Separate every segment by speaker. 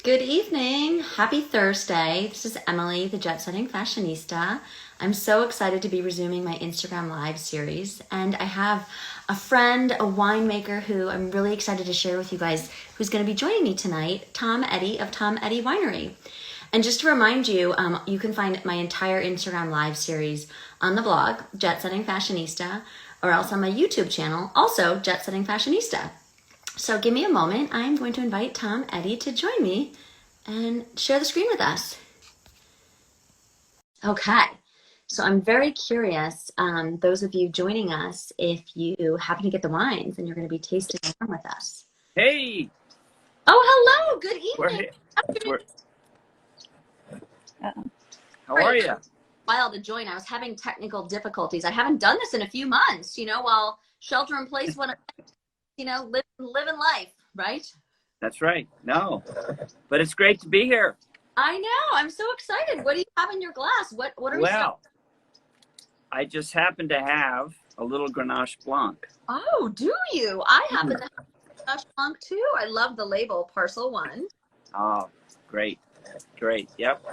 Speaker 1: Good evening. Happy Thursday. This is Emily, the Jet Setting Fashionista. I'm so excited to be resuming my Instagram Live series. And I have a friend, a winemaker who I'm really excited to share with you guys who's going to be joining me tonight, Tom Eddy of Tom Eddy Winery. And just to remind you, you can find my entire Instagram Live series on the blog, Jet Setting Fashionista, or else on my YouTube channel, also Jet Setting Fashionista. So give me a moment. I'm going to invite Tom Eddy to join me and share the screen with us. Okay, so I'm very curious, those of you joining us, if you happen to get the wines and you're going to be tasting them with us.
Speaker 2: Hey!
Speaker 1: Oh, hello. Good evening.
Speaker 2: How are you?
Speaker 1: While to join, I was having technical difficulties. I haven't done this in a few months, while shelter in place, when living life, right?
Speaker 2: That's right. No, but it's great to be here.
Speaker 1: I know. I'm so excited. What do you have in your glass? What are we?
Speaker 2: Well, I just happen to have a little Grenache Blanc.
Speaker 1: Oh, do you? I happen to have Grenache Blanc too. I love the label, parcel one.
Speaker 2: Oh, great. Great. Yep.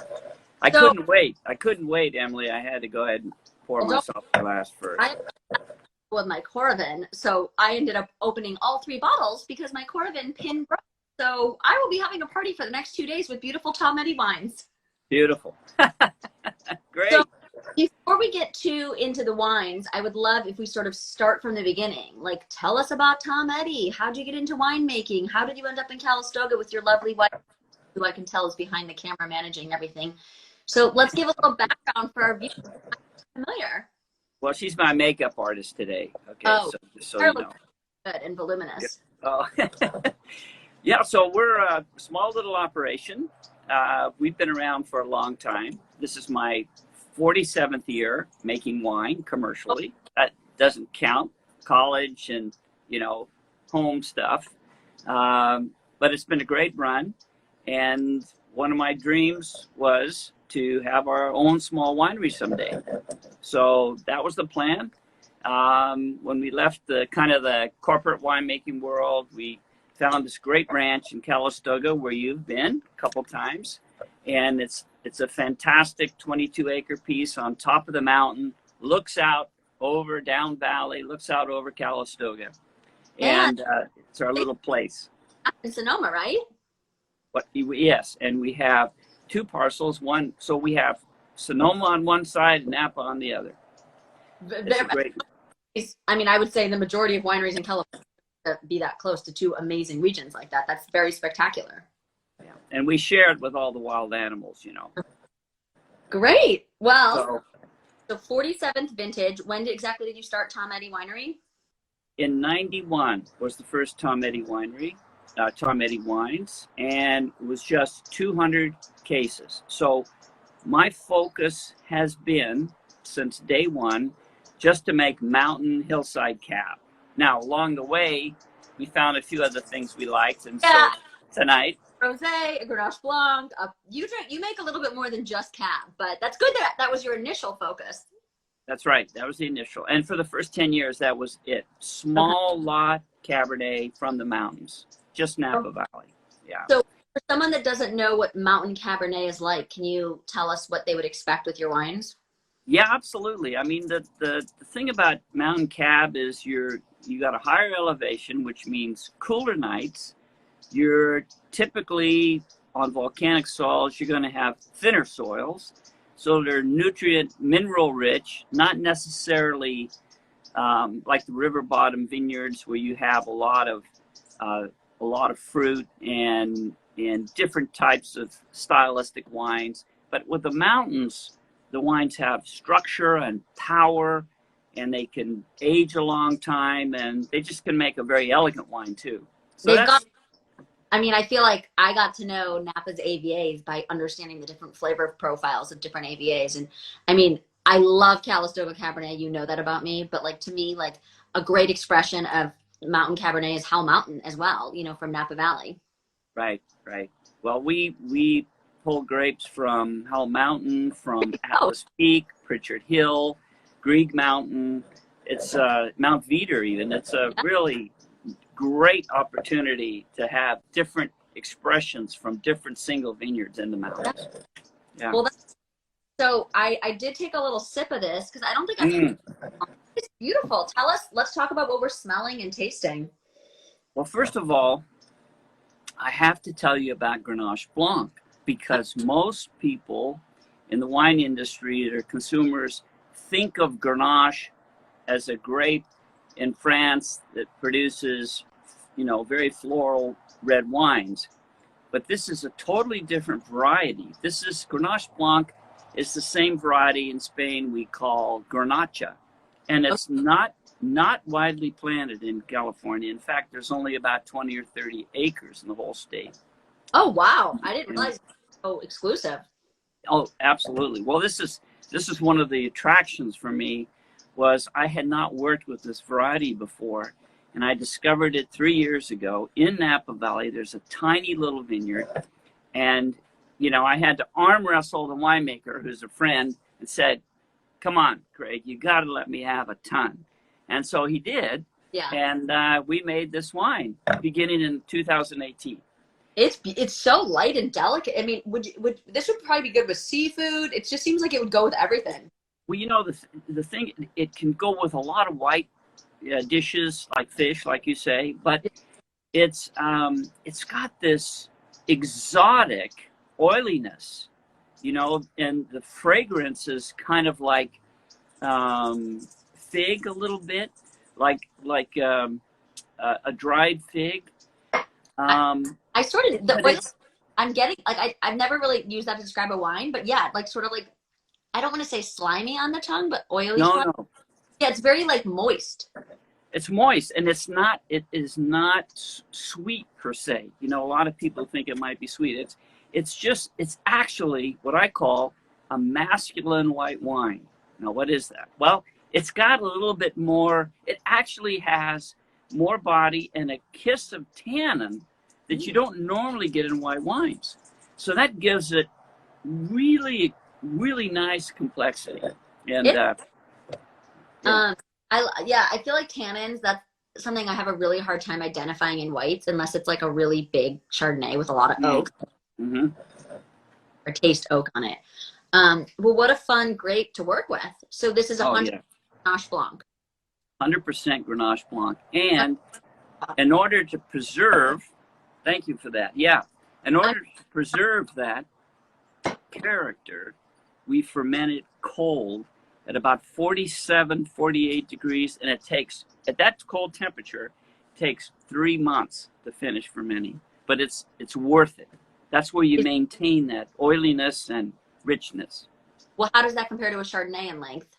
Speaker 2: I couldn't wait, Emily. I had to go ahead and pour myself a glass first.
Speaker 1: With my Coravin, so I ended up opening all 3 bottles because my Coravin pin broke. So I will be having a party for the next 2 days with beautiful Tom Eddy wines.
Speaker 2: Beautiful. Great.
Speaker 1: So before we get into the wines, I would love if we sort of start from the beginning. Like, tell us about Tom Eddy. How'd you get into winemaking? How did you end up in Calistoga with your lovely wife, who I can tell is behind the camera managing everything? So let's give a little background for our viewers familiar.
Speaker 2: Well, she's my makeup artist today. Okay,
Speaker 1: oh,
Speaker 2: so just so you know.
Speaker 1: Good and voluminous.
Speaker 2: Oh, yeah. So we're a small little operation. We've been around for a long time. This is my 47th year making wine commercially. That doesn't count college and home stuff, but it's been a great run. And one of my dreams was to have our own small winery someday. So that was the plan. When we left the corporate winemaking world, we found this great ranch in Calistoga where you've been a couple times. And it's a fantastic 22-acre piece on top of the mountain, looks out over down valley, looks out over Calistoga. And it's our little place.
Speaker 1: In Sonoma, right?
Speaker 2: Yes, and we have 2 parcels. So we have Sonoma on one side, Napa on the other. It's great.
Speaker 1: I mean, I would say the majority of wineries in California be that close to 2 amazing regions like that. That's very spectacular.
Speaker 2: Yeah. And we share it with all the wild animals,
Speaker 1: Great. Well, so 47th vintage. When exactly did you start Tom Eddy Winery?
Speaker 2: In 91 was the first Tom Eddy Winery. Tom Eddy Wines, and it was just 200 cases. So my focus has been, since day one, just to make mountain hillside cab. Now, along the way, we found a few other things we liked, and so tonight,
Speaker 1: rosé, a Grenache Blanc. You make a little bit more than just cab, but that's good that was your initial focus.
Speaker 2: That's right. That was the initial, and for the first 10 years, that was it. Small lot Cabernet from the mountains. Just Napa Valley. Yeah.
Speaker 1: So for someone that doesn't know what Mountain Cabernet is like, can you tell us what they would expect with your wines?
Speaker 2: Yeah, absolutely. I mean, the thing about Mountain Cab is you got a higher elevation, which means cooler nights. You're typically on volcanic soils, you're going to have thinner soils. So they're nutrient, mineral rich, not necessarily like the river bottom vineyards where you have a lot of fruit and different types of stylistic wines. But with the mountains, the wines have structure and power, and they can age a long time, and they just can make a very elegant wine too. So
Speaker 1: I feel like I got to know Napa's AVAs by understanding the different flavor profiles of different AVAs. And I mean, I love Calistoga Cabernet. You know that about me. But to me, a great expression of Mountain Cabernet is Howell Mountain as well, from Napa Valley.
Speaker 2: Right. Well, we pull grapes from Howell Mountain, from Atlas Peak, Pritchard Hill, Grieg Mountain. It's Mount Veeder even. It's a really great opportunity to have different expressions from different single vineyards in the mountains. Yeah.
Speaker 1: Well, so I did take a little sip of this because I don't think it's beautiful. Let's talk about what we're smelling and tasting.
Speaker 2: Well, first of all, I have to tell you about Grenache Blanc, because most people in the wine industry that are consumers think of Grenache as a grape in France that produces, very floral red wines. But this is a totally different variety. Grenache Blanc is the same variety in Spain we call Garnacha. And it's not widely planted in California. In fact, there's only about 20 or 30 acres in the whole state.
Speaker 1: Oh, wow. I didn't realize it was so exclusive.
Speaker 2: Oh, absolutely. Well, this is one of the attractions for me, was I had not worked with this variety before, and I discovered it 3 years ago in Napa Valley. There's a tiny little vineyard, and I had to arm wrestle the winemaker, who's a friend, and said, "Come on, Craig, you got to let me have a ton." And so he did.
Speaker 1: Yeah.
Speaker 2: And we made this wine beginning in 2018.
Speaker 1: It's so light and delicate. I mean, this would probably be good with seafood. It just seems like it would go with everything.
Speaker 2: Well, the thing, it can go with a lot of white dishes, like fish, like you say, but it's got this exotic oiliness, and the fragrance is kind of like fig a little bit, like a dried fig.
Speaker 1: I sort of I'm getting, like, I've never really used that to describe a wine, but yeah, like sort of like, I don't want to say slimy on the tongue, but oily.
Speaker 2: No.
Speaker 1: Yeah, it's very like moist.
Speaker 2: It's moist, and it is not sweet per se. A lot of people think it might be sweet. It's actually what I call a masculine white wine. Now, what is that? Well, it's got a little bit more, it actually has more body and a kiss of tannin that you don't normally get in white wines. So that gives it really, really nice complexity. And
Speaker 1: I feel like tannins, that's something I have a really hard time identifying in whites, unless it's like a really big Chardonnay with a lot of oak or taste oak on it. Well, what a fun grape to work with. So this is 100% Grenache Blanc.
Speaker 2: 100% Grenache Blanc. And in order to preserve, thank you for that. Yeah. In order to preserve that character, we ferment it cold at about 47, 48 degrees. And it takes, at that cold temperature, it takes 3 months to finish fermenting. But it's worth it. That's where you maintain that oiliness and richness.
Speaker 1: Well, how does that compare to a Chardonnay in length?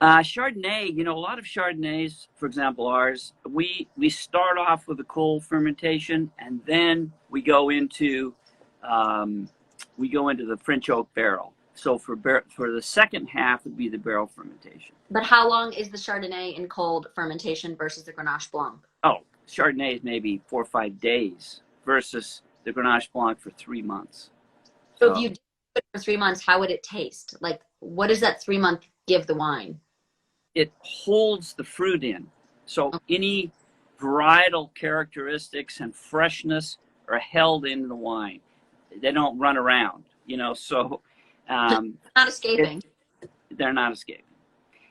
Speaker 2: Chardonnay, a lot of Chardonnays, for example, ours, we start off with a cold fermentation, and then we go into the French oak barrel. So for the second half would be the barrel fermentation.
Speaker 1: But how long is the Chardonnay in cold fermentation versus the Grenache Blanc?
Speaker 2: Oh, Chardonnay is maybe 4 or 5 days versus the Grenache Blanc for 3 months.
Speaker 1: So if you do it for 3 months, how would it taste? Like, what does that 3 month give the wine?
Speaker 2: It holds the fruit in. So any varietal characteristics and freshness are held in the wine. They don't run around, so
Speaker 1: not escaping.
Speaker 2: They're not escaping.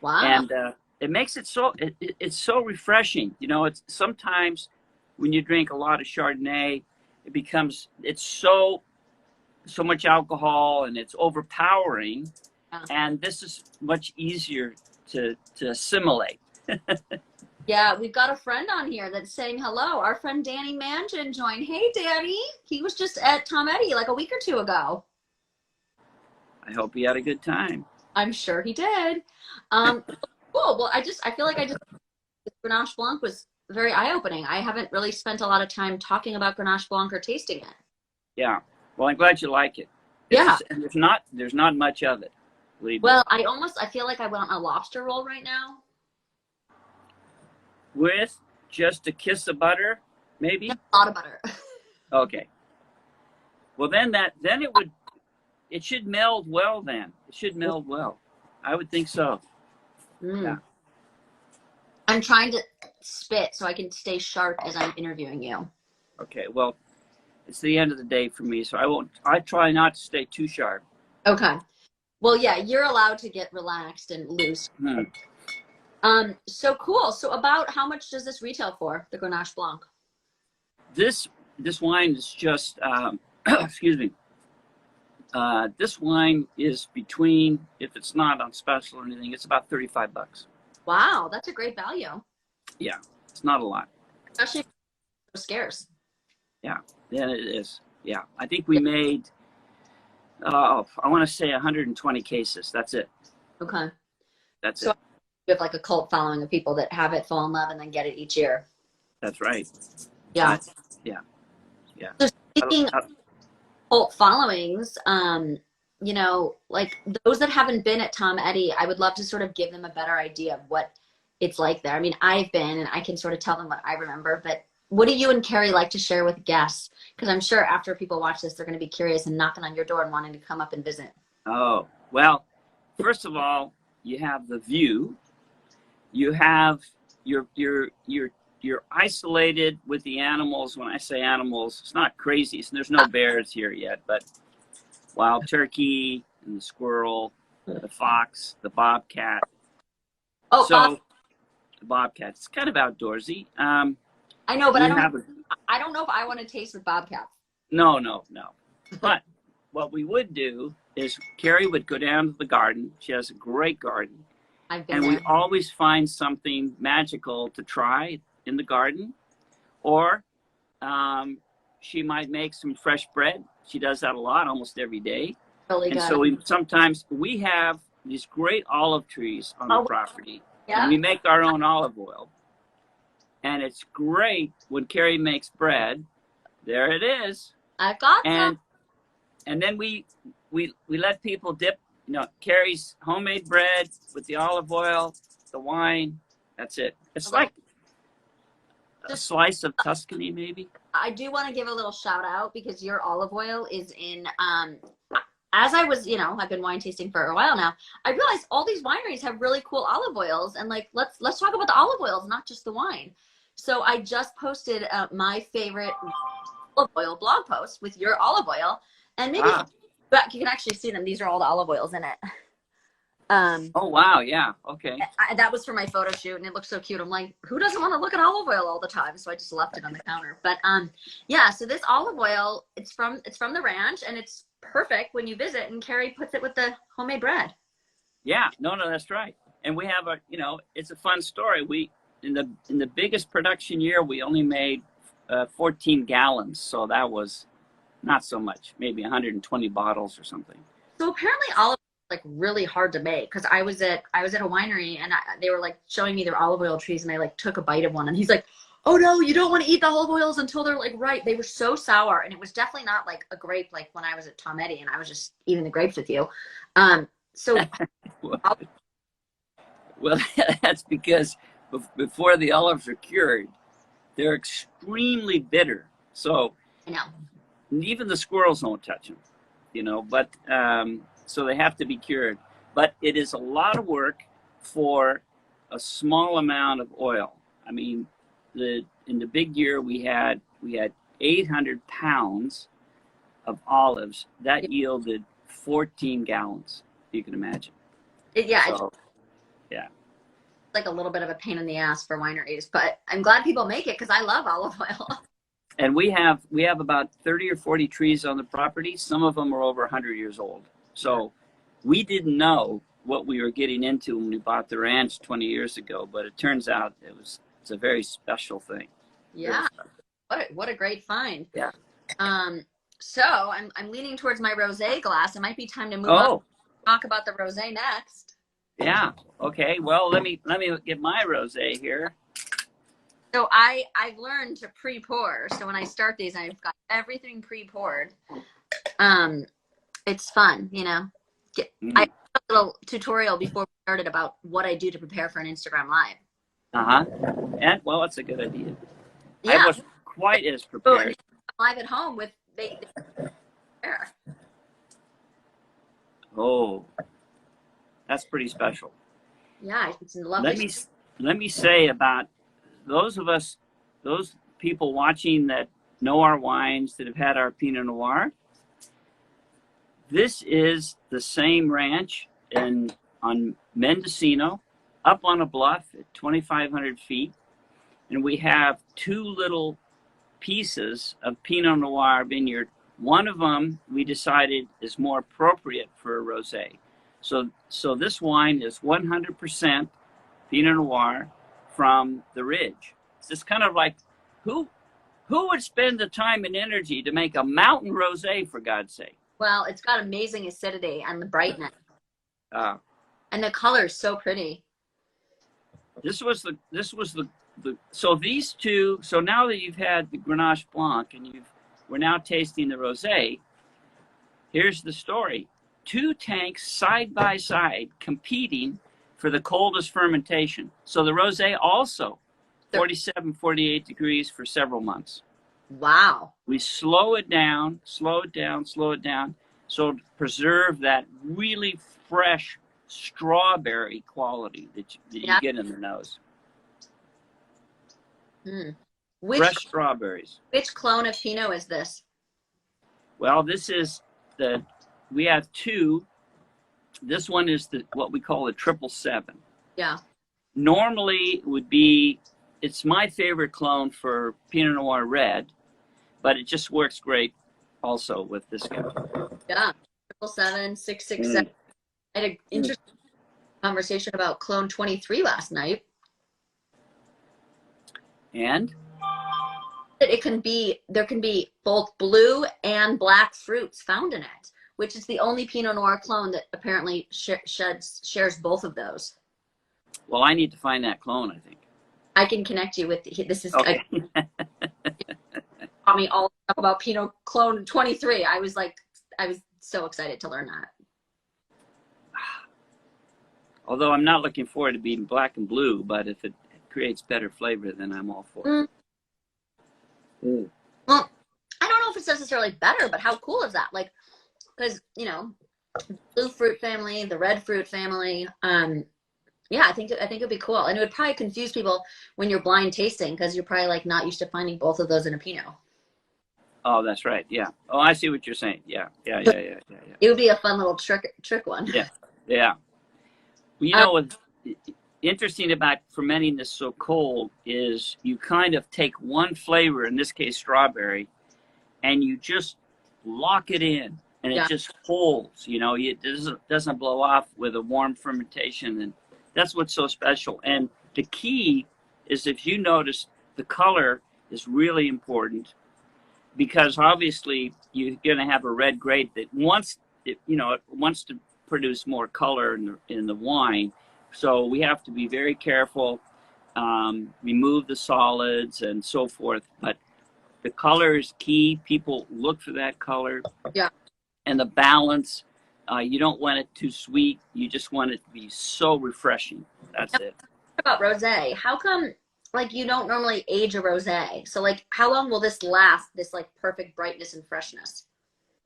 Speaker 1: Wow.
Speaker 2: And it makes it so, it's so refreshing. It's sometimes when you drink a lot of Chardonnay, it's so much alcohol and it's overpowering. And this is much easier to assimilate.
Speaker 1: Yeah, we've got a friend on here that's saying hello. Our friend Danny Mansion joined. Hey, Danny. He was just at Tom Eddy like a week or two ago.
Speaker 2: I hope he had a good time.
Speaker 1: I'm sure he did. Cool. Well, I feel like Grenache Blanc was very eye-opening. I haven't really spent a lot of time talking about Grenache Blanc or tasting it.
Speaker 2: Yeah. Well, I'm glad you like it. And there's not much of it.
Speaker 1: Well, I feel like I want a lobster roll right now.
Speaker 2: With just a kiss of butter, maybe?
Speaker 1: A lot of butter.
Speaker 2: Okay. Well, then it should meld well then. It should meld well. I would think so. Yeah.
Speaker 1: I'm trying to spit so I can stay sharp as I'm interviewing you.
Speaker 2: Okay. Well, it's the end of the day for me. So I try not to stay too sharp.
Speaker 1: Okay. Well, yeah, you're allowed to get relaxed and loose. So cool. So about how much does this retail for, the Grenache Blanc?
Speaker 2: This wine is just, excuse me. This wine is between, if it's not on special or anything, it's about $35.
Speaker 1: Wow, that's a great value.
Speaker 2: Yeah, it's not a lot.
Speaker 1: Especially if it's so scarce.
Speaker 2: Yeah, it is. Yeah, I think we made, I want to say 120 cases. That's it.
Speaker 1: Okay.
Speaker 2: That's
Speaker 1: so
Speaker 2: it.
Speaker 1: You have like a cult following of people that have it, fall in love, and then get it each year.
Speaker 2: That's right.
Speaker 1: Yeah.
Speaker 2: Yeah. Yeah.
Speaker 1: So speaking of cult followings, you know, like those that haven't been at Tom Eddy, I would love to sort of give them a better idea of what it's like there. I mean, I've been, and I can sort of tell them what I remember, but what do you and Carrie like to share with guests? Because I'm sure after people watch this, they're going to be curious and knocking on your door and wanting to come up and visit.
Speaker 2: Oh, well, first of all, you have the view. You have you're isolated with the animals. When I say animals, it's not crazy. So there's no bears here yet, but wild turkey and the squirrel, the fox, the bobcat.
Speaker 1: Oh,
Speaker 2: so the bobcat. It's kind of outdoorsy.
Speaker 1: I know, but I don't know if I want to taste with bobcats.
Speaker 2: No. But what we would do is Carrie would go down to the garden. She has a great garden.
Speaker 1: I've been
Speaker 2: and
Speaker 1: there.
Speaker 2: we always find something magical to try in the garden. Or she might make some fresh bread. She does that a lot, almost every day.
Speaker 1: Really
Speaker 2: and
Speaker 1: good.
Speaker 2: so we have these great olive trees on the property.
Speaker 1: Yeah.
Speaker 2: And we make our own olive oil. And it's great when Carrie makes bread. There it is.
Speaker 1: I got that.
Speaker 2: And then we let people dip, Carrie's homemade bread with the olive oil, the wine. That's it. It's like a slice of Tuscany, maybe.
Speaker 1: I do want to give a little shout out because your olive oil is in, as I was, I've been wine tasting for a while now, I realized all these wineries have really cool olive oils, and like, let's talk about the olive oils, not just the wine. So I just posted my favorite olive oil blog post with your olive oil, and maybe but you can actually see them. These are all the olive oils in it.
Speaker 2: Oh, wow. Yeah. Okay.
Speaker 1: That was for my photo shoot, and it looked so cute. I'm like, who doesn't want to look at olive oil all the time? So I just left it on the counter. But yeah, so this olive oil, it's from the ranch, and it's perfect when you visit, and Carrie puts it with the homemade bread.
Speaker 2: Yeah. No, that's right. And we have it's a fun story. We, in the biggest production year, we only made 14 gallons. So that was not so much, maybe 120 bottles or something.
Speaker 1: So apparently olive oil is like really hard to make, because I was at a winery, and they were like showing me their olive oil trees, and I like took a bite of one, and he's like, oh no, you don't want to eat the olive oils until they're like ripe. They were so sour, and it was definitely not like a grape like when I was at Tom Eddy and I was just eating the grapes with you. So
Speaker 2: well, that's because before the olives are cured, they're extremely bitter. So
Speaker 1: I know.
Speaker 2: Even the squirrels won't touch them, but so they have to be cured. But it is a lot of work for a small amount of oil. I mean, in the big year we had 800 pounds of olives that yielded 14 gallons. You can imagine.
Speaker 1: Yeah.
Speaker 2: Yeah.
Speaker 1: Like a little bit of a pain in the ass for wineries, but I'm glad people make it because I love olive oil.
Speaker 2: And we have about 30 or 40 trees on the property. Some of them are over 100 years old. So we didn't know what we were getting into when we bought the ranch 20 years ago, but it turns out it's a very special thing.
Speaker 1: Yeah. What a great find.
Speaker 2: Yeah.
Speaker 1: So I'm leaning towards my rosé glass. It might be time to move on. Talk about the rosé next.
Speaker 2: Yeah. Okay. Well, let me get my rosé here.
Speaker 1: So I've learned to pre-pour. So when I start these, I've got everything pre-poured. It's fun, I have a little tutorial before we started about what I do to prepare for an Instagram Live.
Speaker 2: And well, that's a good idea.
Speaker 1: Yeah.
Speaker 2: I wasn't quite as prepared.
Speaker 1: Live at home with they prepare.
Speaker 2: Oh, that's pretty special.
Speaker 1: Yeah, it's lovely.
Speaker 2: Let me say about those people watching that know our wines, that have had our Pinot Noir. This is the same ranch on Mendocino, up on a bluff at 2,500 feet. And we have two little pieces of Pinot Noir vineyard. One of them we decided is more appropriate for a rosé. So this wine is 100% Pinot Noir from the Ridge. It's just kind of like, who would spend the time and energy to make a mountain rosé, for God's sake?
Speaker 1: Well, it's got amazing acidity and the brightness. And the color is so pretty.
Speaker 2: This was the so these two, so now that you've had the Grenache Blanc and we're now tasting the rosé, here's the story. Two tanks side by side competing for the coldest fermentation. So the rosé also 47, 48 degrees for several months.
Speaker 1: Wow.
Speaker 2: We slow it down, so to preserve that really fresh strawberry quality that you get in the nose. Fresh strawberries.
Speaker 1: Which clone of Pinot is this?
Speaker 2: Well, this is we have two. This one is what we call a 777.
Speaker 1: Yeah. Normally
Speaker 2: it would be, it's my favorite clone for Pinot Noir Red, but it just works great also with this guy.
Speaker 1: Yeah. 777, 667. I had an interesting conversation about clone 23 last night.
Speaker 2: And
Speaker 1: there can be both blue and black fruits found in it, which is the only Pinot Noir clone that apparently shares both of those.
Speaker 2: Well, I need to find that clone, I think.
Speaker 1: I can connect you with this. Is
Speaker 2: okay.
Speaker 1: Taught me all about Pinot clone 23. I was so excited to learn that.
Speaker 2: Although I'm not looking forward to being black and blue, but if it creates better flavor, then I'm all for it.
Speaker 1: Well, I don't know if it's necessarily better, but how cool is that? Like, because, blue fruit family, the red fruit family. Yeah, I think it'd be cool. And it would probably confuse people when you're blind tasting, because you're probably like not used to finding both of those in a Pinot.
Speaker 2: Oh, that's right. Yeah. Oh, I see what you're saying. Yeah.
Speaker 1: It would be a fun little trick one.
Speaker 2: Yeah. Well, what's interesting about fermenting this so cold is you kind of take one flavor, in this case strawberry, and you just lock it in, and it just holds. It doesn't blow off with a warm fermentation, and that's what's so special. And the key is, if you notice, the color is really important, because obviously you're going to have a red grape that wants to produce more color in the wine. So we have to be very careful, remove the solids and so forth. But the color is key. People look for that color.
Speaker 1: Yeah.
Speaker 2: And the balance, you don't want it too sweet. You just want it to be so refreshing. That's it.
Speaker 1: About rosé, how come you don't normally age a rosé? So how long will this last, this perfect brightness and freshness?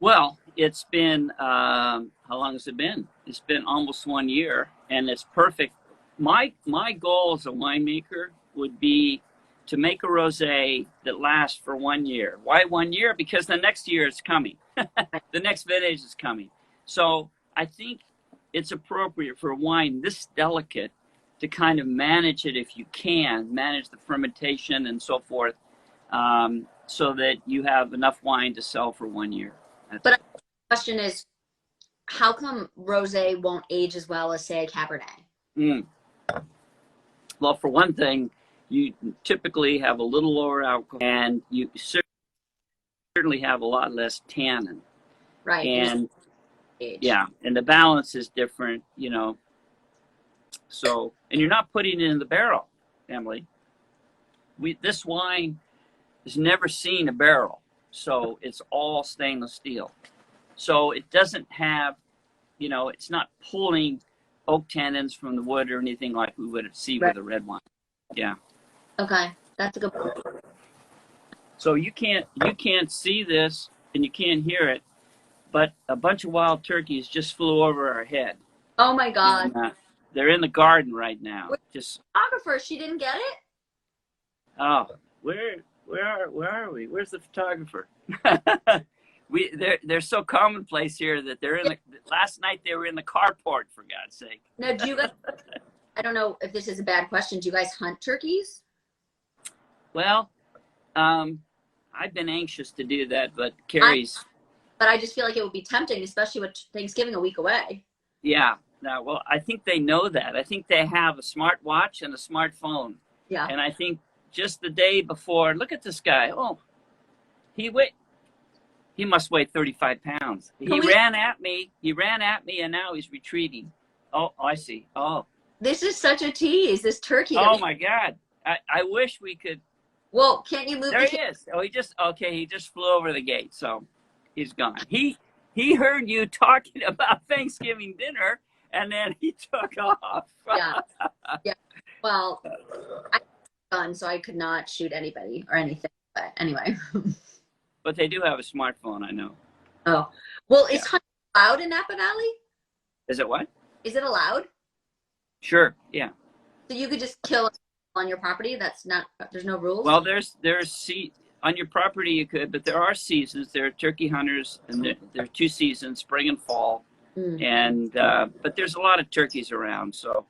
Speaker 2: Well, it's been, how long has it been? It's been almost 1 year, and it's perfect. My goal as a winemaker would be to make a rosé that lasts for 1 year. Why 1 year? Because the next year is coming. The next vintage is coming. So I think it's appropriate for a wine this delicate to kind of manage it, if you can, manage the fermentation and so forth, so that you have enough wine to sell for 1 year.
Speaker 1: But the question is, how come rosé won't age as well as, say, a Cabernet?
Speaker 2: Well, for one thing, you typically have a little lower alcohol, and you certainly have a lot less tannin.
Speaker 1: Right.
Speaker 2: And and the balance is different, So, and you're not putting it in the barrel, Emily. This wine has never seen a barrel. So it's all stainless steel. So it doesn't have, it's not pulling oak tannins from the wood or anything like we would see with a red wine. Yeah.
Speaker 1: Okay, that's a good point.
Speaker 2: So you can't see this and you can't hear it, but a bunch of wild turkeys just flew over our head.
Speaker 1: Oh my God.
Speaker 2: And, they're in the garden right now.
Speaker 1: Photographer, she didn't get it?
Speaker 2: Oh, Where are we? Where's the photographer? They're so commonplace here that they're in the. Last night they were in the carport, for God's sake.
Speaker 1: No, do you guys? I don't know if this is a bad question. Do you guys hunt turkeys?
Speaker 2: Well, I've been anxious to do that, but Carrie's.
Speaker 1: But I just feel like it would be tempting, especially with Thanksgiving a week away.
Speaker 2: Yeah. No, well, I think they know that. I think they have a smartwatch and a smartphone.
Speaker 1: Yeah.
Speaker 2: And I think just the day before, look at this guy. Oh, he must weigh 35 pounds. He ran at me, and now he's retreating. Oh, I see. Oh.
Speaker 1: This is such a tease, this turkey.
Speaker 2: Oh, my God. I wish we could.
Speaker 1: Well, can't you move?
Speaker 2: There he is. Oh, he just flew over the gate, so he's gone. He heard you talking about Thanksgiving dinner, and then he took off.
Speaker 1: Yeah. Yeah. Well, I had a gun, so I could not shoot anybody or anything. But anyway.
Speaker 2: But they do have a smartphone, I know.
Speaker 1: Oh. Well, is hunting allowed in Napa Valley?
Speaker 2: Is it what?
Speaker 1: Is it allowed?
Speaker 2: Sure, yeah.
Speaker 1: So you could just kill on your property? There's no rules?
Speaker 2: Well, on your property you could, but there are seasons. There are turkey hunters, and there are 2 seasons, spring and fall. And but there's a lot of turkeys around, so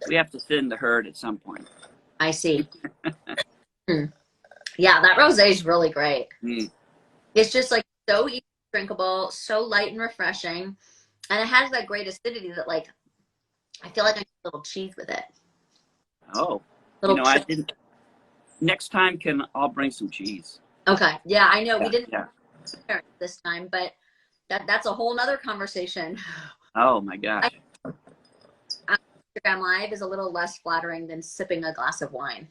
Speaker 2: we have to thin the herd at some point.
Speaker 1: I see. Yeah, that rosé is really great. It's just like so easy drinkable, so light and refreshing, and it has that great acidity that like I feel like I need a little cheese with it.
Speaker 2: Oh, I didn't. Next time, I'll bring some cheese. Okay.
Speaker 1: Yeah, I know we didn't this time, but that's a whole nother conversation.
Speaker 2: Oh my gosh.
Speaker 1: Instagram Live is a little less flattering than sipping a glass of wine.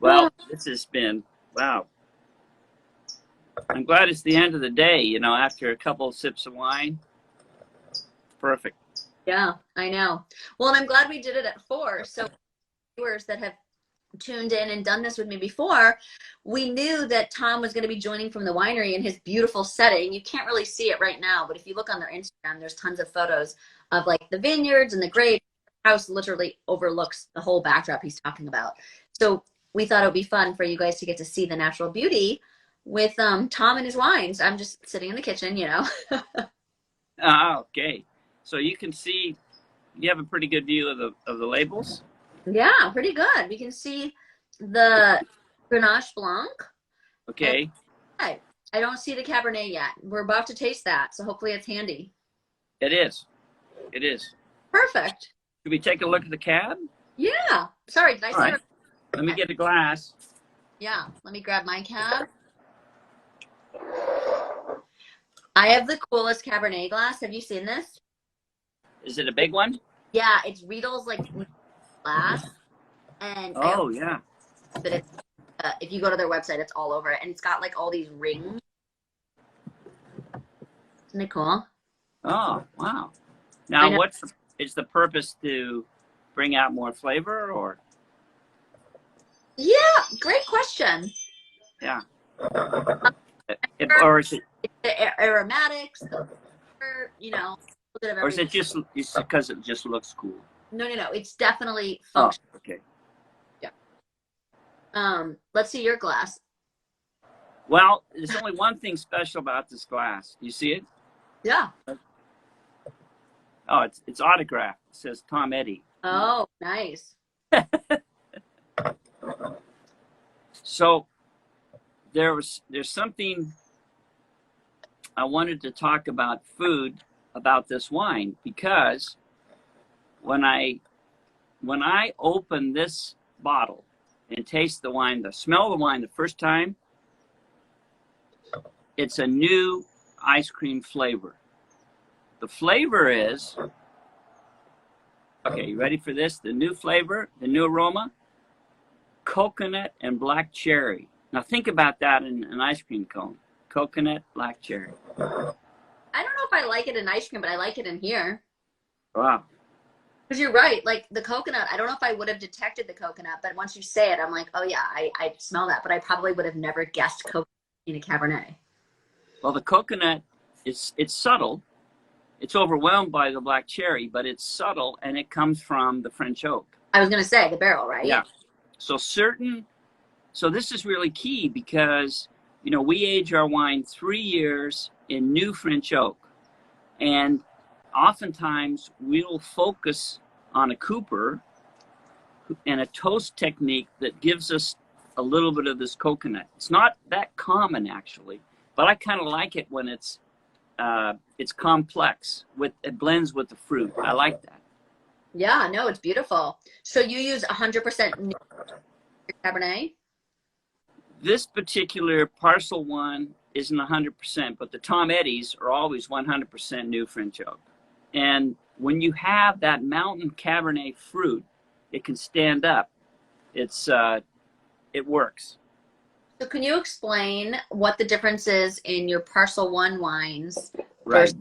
Speaker 2: Well, this has been, wow. I'm glad it's the end of the day, after a couple of sips of wine. Perfect.
Speaker 1: Yeah, I know. Well, and I'm glad we did it at 4. So viewers that have tuned in and done this with me before, we knew that Tom was going to be joining from the winery in his beautiful setting. You can't really see it right now, but if you look on their Instagram, there's tons of photos of like the vineyards and the grapes. The house literally overlooks the whole backdrop he's talking about. So we thought it would be fun for you guys to get to see the natural beauty with Tom and his wines. I'm just sitting in the kitchen,
Speaker 2: Okay. So you can see, you have a pretty good view of the labels?
Speaker 1: Yeah, pretty good. We can see the Grenache Blanc.
Speaker 2: Okay.
Speaker 1: I don't see the Cabernet yet. We're about to taste that, so hopefully it's handy.
Speaker 2: It is. It is.
Speaker 1: Perfect.
Speaker 2: Should we take a look at the cab?
Speaker 1: Yeah. Sorry, did I say it?
Speaker 2: Let me get a glass.
Speaker 1: Yeah, let me grab my cab. I have the coolest Cabernet glass. Have you seen this?
Speaker 2: Is it a big one?
Speaker 1: Yeah, it's Riedel's like glass. And
Speaker 2: yeah.
Speaker 1: But it's, if you go to their website, it's all over it, and it's got like all these rings. Isn't it cool?
Speaker 2: Oh wow! Now, is the purpose to bring out more flavor, or?
Speaker 1: Yeah, great question.
Speaker 2: Yeah. Or is it
Speaker 1: the aromatics?
Speaker 2: Or is it just because it just looks cool?
Speaker 1: No. It's definitely functional.
Speaker 2: Oh, okay.
Speaker 1: Yeah. Let's see your glass.
Speaker 2: Well, there's only one thing special about this glass. You see it?
Speaker 1: Yeah.
Speaker 2: Oh, it's autographed. It says Tom Eddy.
Speaker 1: Oh, nice.
Speaker 2: So there's something I wanted to talk about food about this wine, because when I open this bottle and taste the wine, smell the wine the first time, it's a new ice cream flavor. The flavor is, okay, you ready for this? The new flavor, the new aroma, coconut and black cherry. Now think about that in an ice cream cone. Coconut, black cherry.
Speaker 1: I don't know if I like it in ice cream, but I like it in here.
Speaker 2: Wow.
Speaker 1: Because you're right, like the coconut, I don't know if I would have detected the coconut, but once you say it, I'm like, oh yeah, I smell that, but I probably would have never guessed coconut in a Cabernet.
Speaker 2: Well, the coconut, it's subtle. It's overwhelmed by the black cherry, but it's subtle, and it comes from the French oak.
Speaker 1: I was going to say the barrel, right?
Speaker 2: Yeah. So this is really key because, we age our wine 3 years in new French oak. And oftentimes we'll focus on a cooper and a toast technique that gives us a little bit of this coconut. It's not that common actually, but I kind of like it when it's complex it blends with the fruit. I like that.
Speaker 1: Yeah, no, it's beautiful. So you use 100% new Cabernet?
Speaker 2: This particular parcel one isn't 100%, but the Tom Eddies are always 100% new French oak. And when you have that Mountain Cabernet fruit, it can stand up. It works.
Speaker 1: So can you explain what the difference is in your Parcel One wines
Speaker 2: Right.
Speaker 1: versus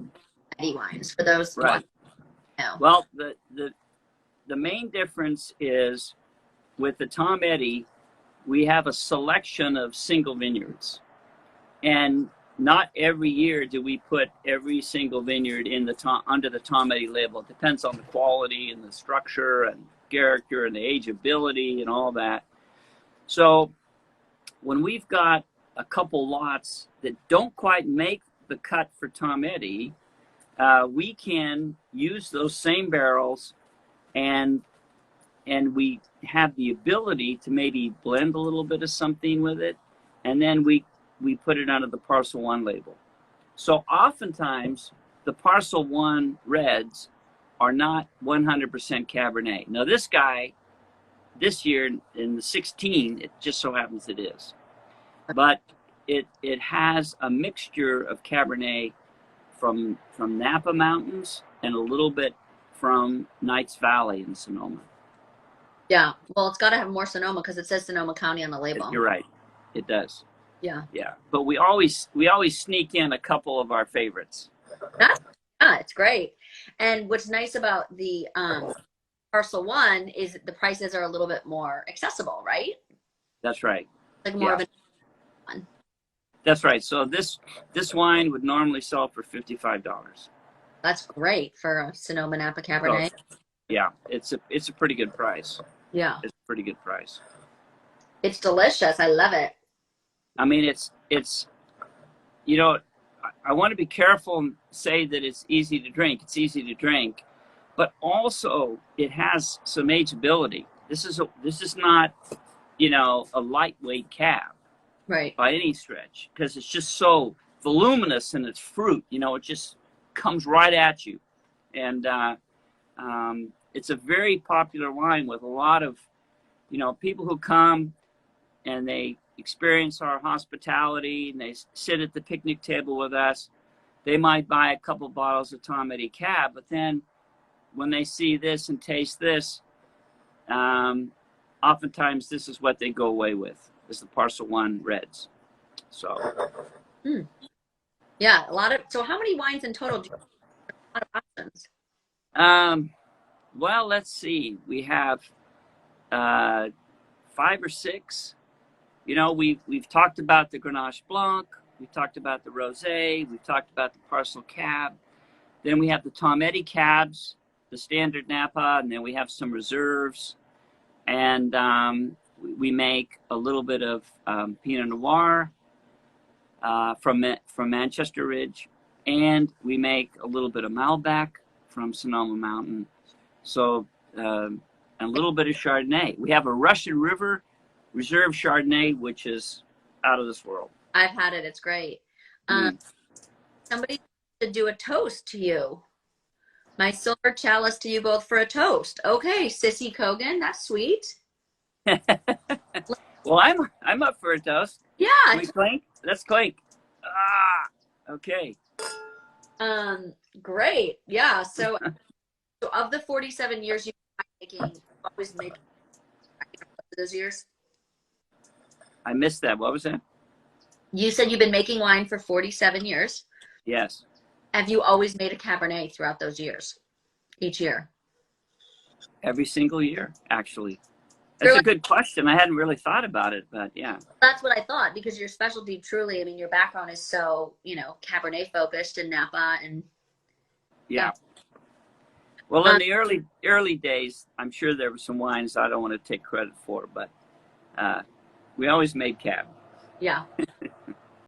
Speaker 1: Eddy wines for those who
Speaker 2: Right.
Speaker 1: know?
Speaker 2: Well, the main difference is with the Tom Eddy, we have a selection of single vineyards. And not every year do we put every single vineyard under the Tom Eddy label. It depends on the quality and the structure and character and the ageability and all that. So when we've got a couple lots that don't quite make the cut for Tom Eddy, we can use those same barrels and we have the ability to maybe blend a little bit of something with it, and then we put it under the Parcel One label. So oftentimes the Parcel One reds are not 100% Cabernet. Now this year in the 16, it just so happens it is, but it has a mixture of Cabernet from Napa Mountains and a little bit from Knights Valley in Sonoma.
Speaker 1: Yeah, well, it's got to have more Sonoma because it says Sonoma County on the label.
Speaker 2: You're right, it does.
Speaker 1: Yeah.
Speaker 2: Yeah, but we always sneak in a couple of our favorites.
Speaker 1: Yeah, it's great. And what's nice about the Parcel One is the prices are a little bit more accessible, right?
Speaker 2: That's right.
Speaker 1: Like more of a one.
Speaker 2: That's right. So this wine would normally sell for $55.
Speaker 1: That's great for a Sonoma Napa Cabernet.
Speaker 2: So, yeah, it's a pretty good price.
Speaker 1: Yeah.
Speaker 2: It's a pretty good price.
Speaker 1: It's delicious. I love it.
Speaker 2: I mean, it's I want to be careful and say that it's easy to drink. It's easy to drink, but also it has some ageability. This is not, a lightweight cab,
Speaker 1: right,
Speaker 2: by any stretch, because it's just so voluminous in its fruit. It just comes right at you, and it's a very popular wine with a lot of, people who come and they experience our hospitality and they sit at the picnic table with us. They might buy a couple bottles of Tom Eddy Cab, but then when they see this and taste this, oftentimes this is what they go away with, is the Parcel One reds. So
Speaker 1: yeah, so how many wines in total do you have? A lot of options.
Speaker 2: Well, let's see, we have 5 or 6. We've talked about the Grenache Blanc, we've talked about the Rosé, we've talked about the Parcel Cab. Then we have the Tom Eddy Cabs, the standard Napa, and then we have some reserves. And we make a little bit of Pinot Noir from Manchester Ridge, and we make a little bit of Malbec from Sonoma Mountain. So and a little bit of Chardonnay. We have a Russian River Reserve Chardonnay, which is out of this world.
Speaker 1: I've had it. It's great. Somebody should do a toast to you. My silver chalice to you both for a toast. Okay, Sissy Kogan, that's sweet.
Speaker 2: Well, I'm up for a toast.
Speaker 1: Yeah.
Speaker 2: Can we clink? Let's clink. Okay.
Speaker 1: Great. Yeah. So of the 47 years you've been making, always making those years.
Speaker 2: I missed that. What was that?
Speaker 1: You said you've been making wine for 47 years.
Speaker 2: Yes.
Speaker 1: Have you always made a Cabernet throughout those years? Each year?
Speaker 2: Every single year, actually. That's a good question. I hadn't really thought about it, but yeah.
Speaker 1: That's what I thought, because your specialty truly, I mean, your background is so, Cabernet focused and Napa and.
Speaker 2: Yeah. Well, in the early days, I'm sure there were some wines I don't want to take credit for, but we always made cab.
Speaker 1: Yeah.